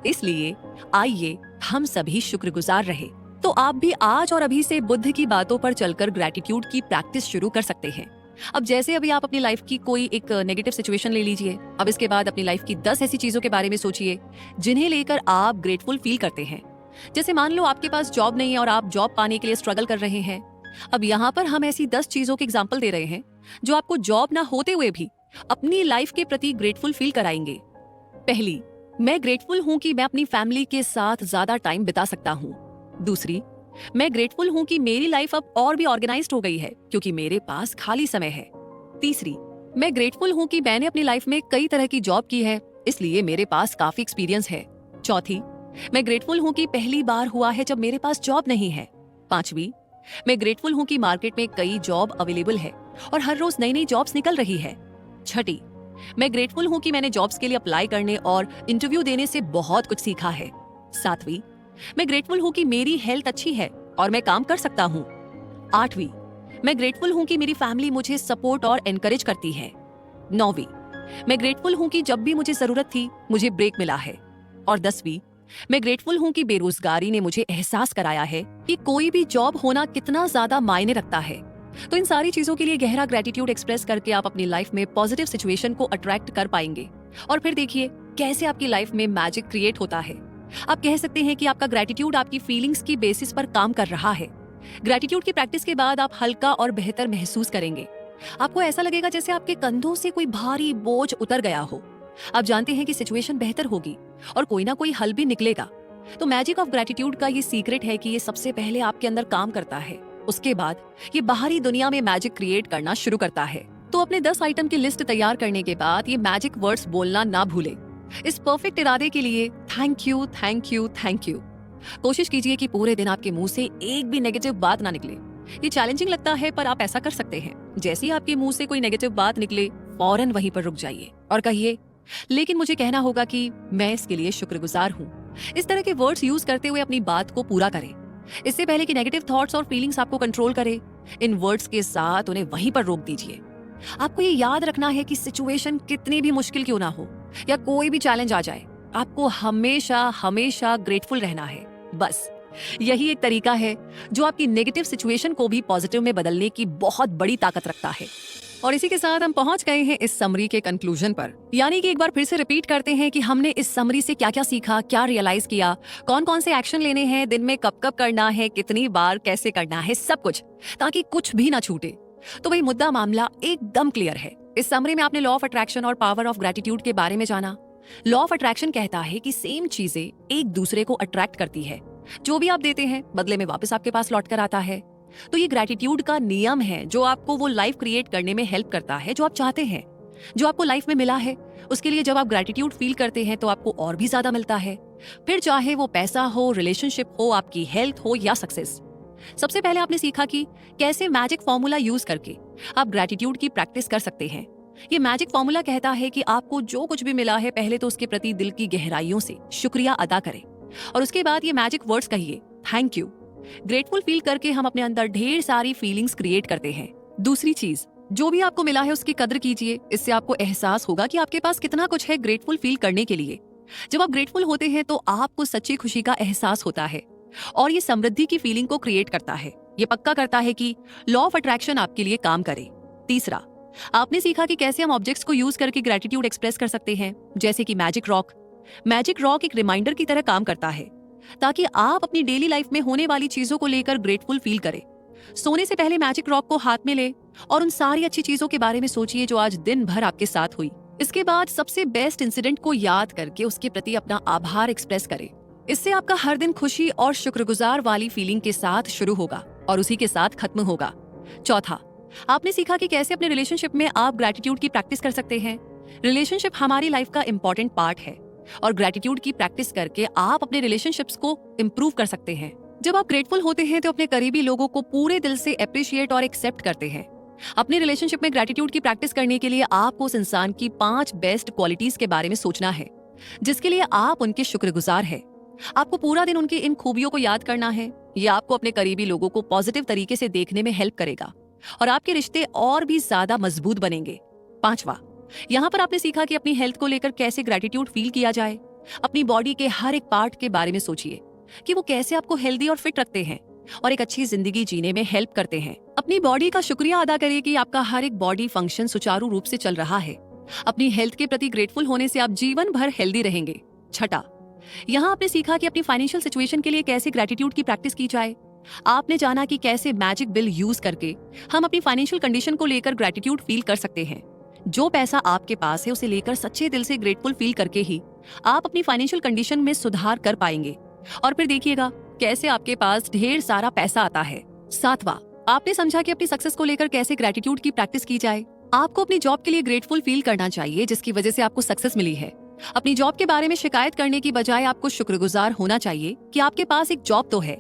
इसलिए आइए हम सभी शुक्रगुजार रहे। तो आप भी आज और अभी से बुद्ध की बातों पर चलकर ग्रैटिट्यूड की प्रैक्टिस शुरू कर सकते हैं। अब जैसे अभी आप अपनी लाइफ की कोई एक नेगेटिव सिचुएशन ले लीजिए। अब इसके बाद अपनी लाइफ की 10 ऐसी चीजों के बारे में सोचिए जिन्हें लेकर आप ग्रेटफुल फील करते हैं। जैसे मान लो आपके पास जॉब नहीं है और आप जॉब पाने के लिए स्ट्रगल कर रहे हैं। अब यहाँ पर हम ऐसी 10 चीजों के एग्जाम्पल दे रहे हैं जो आपको जॉब ना होते हुए भी अपनी लाइफ के प्रति ग्रेटफुल फील कराएंगे। पहली, मैं ग्रेटफुल हूँ कि मैं अपनी फैमिली के साथ ज्यादा टाइम बिता सकता हूँ। दूसरी, मैं ग्रेटफुल हूँ कि मेरी लाइफ अब और भी ऑर्गेनाइज्ड हो गई है क्योंकि मेरे पास खाली समय है। तीसरी, मैं ग्रेटफुल हूँ कि मैंने अपनी लाइफ में कई तरह की जॉब की है, इसलिए मेरे पास काफी एक्सपीरियंस है। चौथी, मैं ग्रेटफुल हूँ कि पहली बार हुआ है जब मेरे पास जॉब नहीं है। पांचवी, मैं ग्रेटफुल हूँ कि मार्केट में कई जॉब अवेलेबल है और हर रोज नई नई जॉब्स निकल रही है। छठी, मैं ग्रेटफुल हूँ कि मैंने जॉब्स के लिए अप्लाई करने और इंटरव्यू देने से बहुत कुछ सीखा है। सातवीं, मैं ग्रेटफुल हूँ कि मेरी हेल्थ अच्छी है और मैं काम कर सकता हूँ। आठवीं, मैं ग्रेटफुल हूँ कि मेरी फैमिली मुझे सपोर्ट और एनकरेज करती है। नौवीं, मैं ग्रेटफुल हूँ कि जब भी मुझे जरूरत थी मुझे ब्रेक मिला है। और 10वीं, मैं ग्रेटफुल हूँ कि बेरोजगारी ने मुझे एहसास कराया है कि कोई भी जॉब होना कितना ज्यादा मायने रखता है। तो इन सारी चीजों के लिए गहरा ग्रेटिट्यूड एक्सप्रेस करके आप अपनी लाइफ में पॉजिटिव सिचुएशन को अट्रैक्ट कर पाएंगे और फिर देखिए कैसे आपकी लाइफ में मैजिक क्रिएट होता है। आप कह सकते हैं कि आपका ग्रेटिट्यूड आपकी फीलिंग्स की बेसिस पर काम कर रहा है। ग्रेटिट्यूड की प्रैक्टिस के बाद आप हल्का और बेहतर महसूस करेंगे। आपको ऐसा लगेगा जैसे आपके कंधों से कोई भारी बोझ उतर गया हो। आप जानते हैं कि सिचुएशन बेहतर होगी और कोई ना कोई हल भी निकलेगा। तो मैजिक ऑफ ग्रेटिट्यूड का ये सीक्रेट है कि ये सबसे पहले आपके अंदर काम करता है, उसके बाद ये बाहरी दुनिया में मैजिक क्रिएट करना शुरू करता है। तो अपने 10 आइटम की लिस्ट तैयार करने के बाद ये मैजिक वर्ड्स बोलना ना भूले। इस परफेक्ट इरादे के लिए thank you, thank you, thank you. कोशिश कीजिए कि पूरे दिन आपके मुंह से एक भी नेगेटिव बात ना निकले। ये चैलेंजिंग लगता है पर आप ऐसा कर सकते हैं। जैसे ही आपके मुंह से कोई नेगेटिव बात निकले फौरन वहीं पर रुक जाइए और कहिए लेकिन मुझे कहना होगा कि मैं इसके लिए शुक्रगुजार हूँ। इस तरह के वर्ड्स यूज करते हुए अपनी बात को पूरा करें। इससे पहले कि नेगेटिव थॉट्स और फीलिंग्स आपको कंट्रोल करे, इन वर्ड्स के साथ उन्हें वहीं पर रोक दीजिए। आपको ये याद रखना है कि सिचुएशन कितनी भी मुश्किल क्यों ना हो या कोई भी चैलेंज आ जाए, आपको हमेशा हमेशा ग्रेटफुल रहना है। बस यही एक तरीका है जो आपकी नेगेटिव सिचुएशन को भी पॉजिटिव में बदलने की बहुत बड़ी ताकत रखता है। और इसी के साथ हम पहुंच गए हैं इस समरी के कंक्लूजन पर। यानी कि एक बार फिर से रिपीट करते हैं कि हमने इस समरी से क्या क्या सीखा, क्या रियलाइज किया, कौन कौन से एक्शन लेने हैं, दिन में कब कब करना है, कितनी बार कैसे करना है, सब कुछ, ताकि कुछ भी ना छूटे। तो वही मुद्दा मामला एकदम क्लियर है। इस समरी में आपने लॉ ऑफ अट्रैक्शन और पावर ऑफ ग्रेटिट्यूड के बारे में जाना। लॉ ऑफ अट्रैक्शन कहता है कि सेम चीजें एक दूसरे को अट्रैक्ट करती है। जो भी आप देते हैं बदले में वापस आपके पास लौट कर आता है। तो ये ग्रेटिट्यूड का नियम है जो आपको वो लाइफ क्रिएट करने में हेल्प करता है जो आप चाहते हैं। जो आपको लाइफ में मिला है उसके लिए जब आप ग्रेटिट्यूड फील करते हैं तो आपको और भी ज्यादा मिलता है, फिर चाहे वो पैसा हो, रिलेशनशिप हो, आपकी हेल्थ हो या सक्सेस। सबसे पहले आपने सीखा कि कैसे मैजिक फॉर्मूला यूज करके आप ग्रेटिट्यूड की प्रैक्टिस कर सकते हैं। ये मैजिक फॉर्मूला कहता है कि आपको जो कुछ भी मिला है पहले तो उसके प्रति दिल की गहराइयों से शुक्रिया अदा करें और उसके बाद ये मैजिक वर्ड्स कहिए थैंक यू। ग्रेटफुल फील करके हम अपने अंदर ढेर सारी फीलिंग्स क्रिएट करते हैं। दूसरी चीज, जो भी आपको मिला है उसकी कद्र कीजिए। इससे आपको एहसास होगा कि आपके पास कितना कुछ है ग्रेटफुल फील करने के लिए। जब आप ग्रेटफुल होते हैं तो आपको सच्ची खुशी का एहसास होता है और ये समृद्धि की फीलिंग को क्रिएट करता है। ये पक्का करता है कि लॉ ऑफ अट्रैक्शन आपके लिए काम करे। तीसरा, आपने सीखा कि कैसे हम ऑब्जेक्ट्स को यूज करके ग्रेटिट्यूड एक्सप्रेस कर सकते हैं, जैसे कि मैजिक रॉक। मैजिक रॉक एक रिमाइंडर की तरह काम करता है ताकि आप अपनी डेली लाइफ में होने वाली चीजों को लेकर ग्रेटफुल फील करें। सोने से पहले मैजिक रॉक को हाथ में ले और उन सारी अच्छी चीजों के बारे में सोचिए जो आज दिन भर आपके साथ हुई। इसके बाद सबसे बेस्ट इंसिडेंट को याद करके उसके प्रति अपना आभार एक्सप्रेस करें। इससे आपका हर दिन खुशी और शुक्रगुजार वाली फीलिंग के साथ शुरू होगा और उसी के साथ खत्म होगा। चौथा, आपने सीखा कि कैसे अपने रिलेशनशिप में आप ग्रैटिट्यूड की प्रैक्टिस कर सकते हैं। रिलेशनशिप हमारी लाइफ का इंपॉर्टेंट पार्ट है और ग्रैटिट्यूड की प्रैक्टिस करके आप अपने रिलेशनशिप्स को इम्प्रूव कर सकते हैं। जब आप ग्रेटफुल होते हैं तो अपने करीबी लोगों को पूरे दिल से अप्रिशिएट और एक्सेप्ट करते हैं। अपने रिलेशनशिप में ग्रैटिट्यूड की प्रैक्टिस करने के लिए आपको उस इंसान की 5 बेस्ट क्वालिटीज के बारे में सोचना है जिसके लिए आप उनके शुक्रगुजार हैं। आपको पूरा दिन उनकी इन खूबियों को याद करना है। यह आपको अपने करीबी लोगों को पॉजिटिव तरीके से देखने में हेल्प करेगा और आपके रिश्ते और भी ज्यादा मजबूत बनेंगे। पांचवा, यहाँ पर आपने सीखा कि अपनी हेल्थ को लेकर कैसे ग्रैटिट्यूड फील किया जाए। अपनी बॉडी के हर एक पार्ट के बारे में सोचिए कि वो कैसे आपको हेल्दी और फिट रखते हैं और एक अच्छी जिंदगी जीने में हेल्प करते हैं। अपनी बॉडी का शुक्रिया अदा करिए कि आपका हर एक बॉडी फंक्शन सुचारू रूप से चल रहा है। अपनी हेल्थ के प्रति ग्रेटफुल होने से आप जीवन भर हेल्दी रहेंगे। छठा, यहाँ आपने सीखा कि अपनी फाइनेंशियल सिचुएशन के लिए कैसे ग्रैटिट्यूड की प्रैक्टिस की जाए। आपने जाना कि कैसे मैजिक बिल यूज करके हम अपनी फाइनेंशियल कंडीशन को लेकर ग्रैटिट्यूड फील कर सकते हैं। जो पैसा आपके पास है उसे लेकर सच्चे दिल से ग्रेटफुल फील करके ही आप अपनी फाइनेंशियल कंडीशन में सुधार कर पाएंगे और फिर देखिएगा कैसे आपके पास ढेर सारा पैसा आता है। सातवां, आपने समझा कि अपनी सक्सेस को लेकर कैसे ग्रैटिट्यूड की प्रैक्टिस की जाए। आपको अपनी जॉब के लिए ग्रेटफुल फील करना चाहिए जिसकी वजह से आपको सक्सेस मिली है। अपनी जॉब के बारे में शिकायत करने की बजाय आपको शुक्रगुजार होना चाहिए कि आपके पास एक जॉब तो है।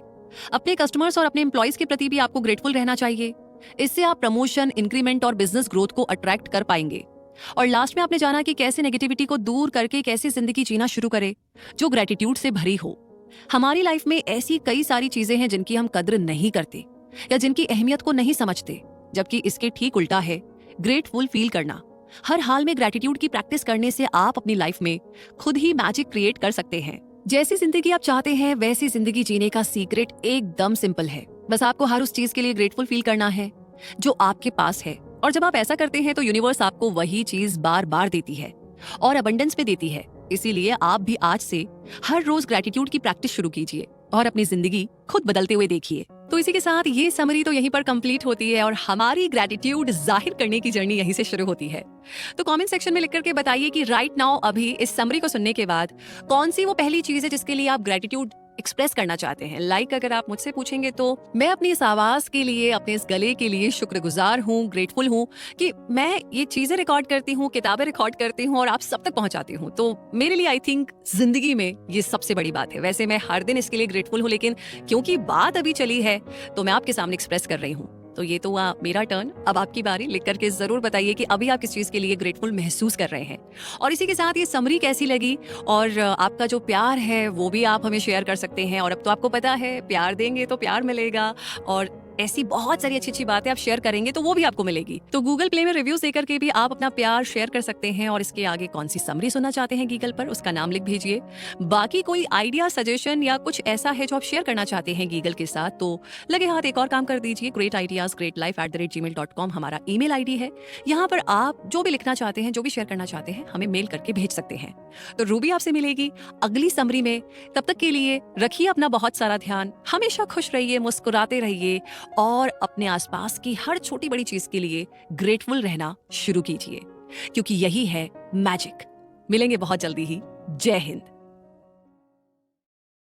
अपने कस्टमर्स और अपने एम्प्लॉयज के प्रति भी आपको ग्रेटफुल रहना चाहिए। इससे आप प्रमोशन, इंक्रीमेंट और बिजनेस ग्रोथ को अट्रैक्ट कर पाएंगे। और लास्ट में आपने जाना कि कैसे नेगेटिविटी को दूर करके कैसे जिंदगी जीना शुरू करें जो ग्रेटिट्यूड से भरी हो। हमारी लाइफ में ऐसी कई सारी चीजें हैं जिनकी हम कद्र नहीं करते या जिनकी अहमियत को नहीं समझते, जबकि इसके ठीक उल्टा है ग्रेटफुल फील करना। हर हाल में ग्रैटिट्यूड की प्रैक्टिस करने से आप अपनी लाइफ में खुद ही मैजिक क्रिएट कर सकते हैं। जैसी जिंदगी आप चाहते हैं वैसी जिंदगी जीने का सीक्रेट एकदम सिंपल है। बस आपको हर उस चीज के लिए ग्रेटफुल फील करना है जो आपके पास है, और जब आप ऐसा करते हैं तो यूनिवर्स आपको वही चीज बार बार देती है और अबंडेंस में देती है। इसीलिए आप भी आज से हर रोज ग्रैटिट्यूड की प्रैक्टिस शुरू कीजिए और अपनी जिंदगी खुद बदलते हुए देखिए। तो इसी के साथ ये समरी तो यहीं पर कंप्लीट होती है और हमारी ग्रैटिट्यूड जाहिर करने की जर्नी यहीं से शुरू होती है। तो कमेंट सेक्शन में लिख करके बताइए कि राइट नाउ अभी इस समरी को सुनने के बाद कौन सी वो पहली चीज है जिसके लिए आप ग्रैटिट्यूड एक्सप्रेस करना चाहते हैं। लाइक अगर आप मुझसे पूछेंगे तो मैं अपनी इस आवाज के लिए, अपने इस गले के लिए शुक्रगुजार हूँ, ग्रेटफुल हूँ कि मैं ये चीजें रिकॉर्ड करती हूँ, किताबें रिकॉर्ड करती हूँ और आप सब तक पहुंचाती हूँ। तो मेरे लिए आई थिंक जिंदगी में ये सबसे बड़ी बात है। वैसे मैं हर दिन इसके लिए ग्रेटफुल हूँ, लेकिन क्योंकि बात अभी चली है तो मैं आपके सामने एक्सप्रेस कर रही हूँ। तो ये तो मेरा टर्न, अब आपकी बारी। लिख करके जरूर बताइए कि अभी आप किस चीज के लिए ग्रेटफुल महसूस कर रहे हैं। और इसी के साथ ये समरी कैसी लगी और आपका जो प्यार है वो भी आप हमें शेयर कर सकते हैं। और अब तो आपको पता है प्यार देंगे तो प्यार मिलेगा, और ऐसी बहुत सारी अच्छी अच्छी बातें आप शेयर करेंगे तो वो भी आपको मिलेगी। तो गूगल प्ले में रिव्यूज देकर के भी आप अपना प्यार शेयर कर सकते हैं। और इसके आगे कौन सी समरी सुनना चाहते हैं गीगल पर, उसका नाम लिख भेजिए। बाकी कोई आइडिया, सजेशन या कुछ ऐसा है जो आप शेयर करना चाहते हैं गीगल के साथ, तो लगे हाथ एक और काम कर दीजिए। greatideasgreatlife@gmail.com हमारा ईमेल आईडी है। यहाँ पर आप जो भी लिखना चाहते हैं, जो भी शेयर करना चाहते हैं, हमें मेल करके भेज सकते हैं। तो रूबी आपसे मिलेगी अगली समरी में। तब तक के लिए रखिए अपना बहुत सारा ध्यान, हमेशा खुश रहिए, मुस्कुराते रहिए और अपने आसपास की हर छोटी बड़ी चीज के लिए ग्रेटफुल रहना शुरू कीजिए, क्योंकि यही है मैजिक। मिलेंगे बहुत जल्दी ही। जय हिंद।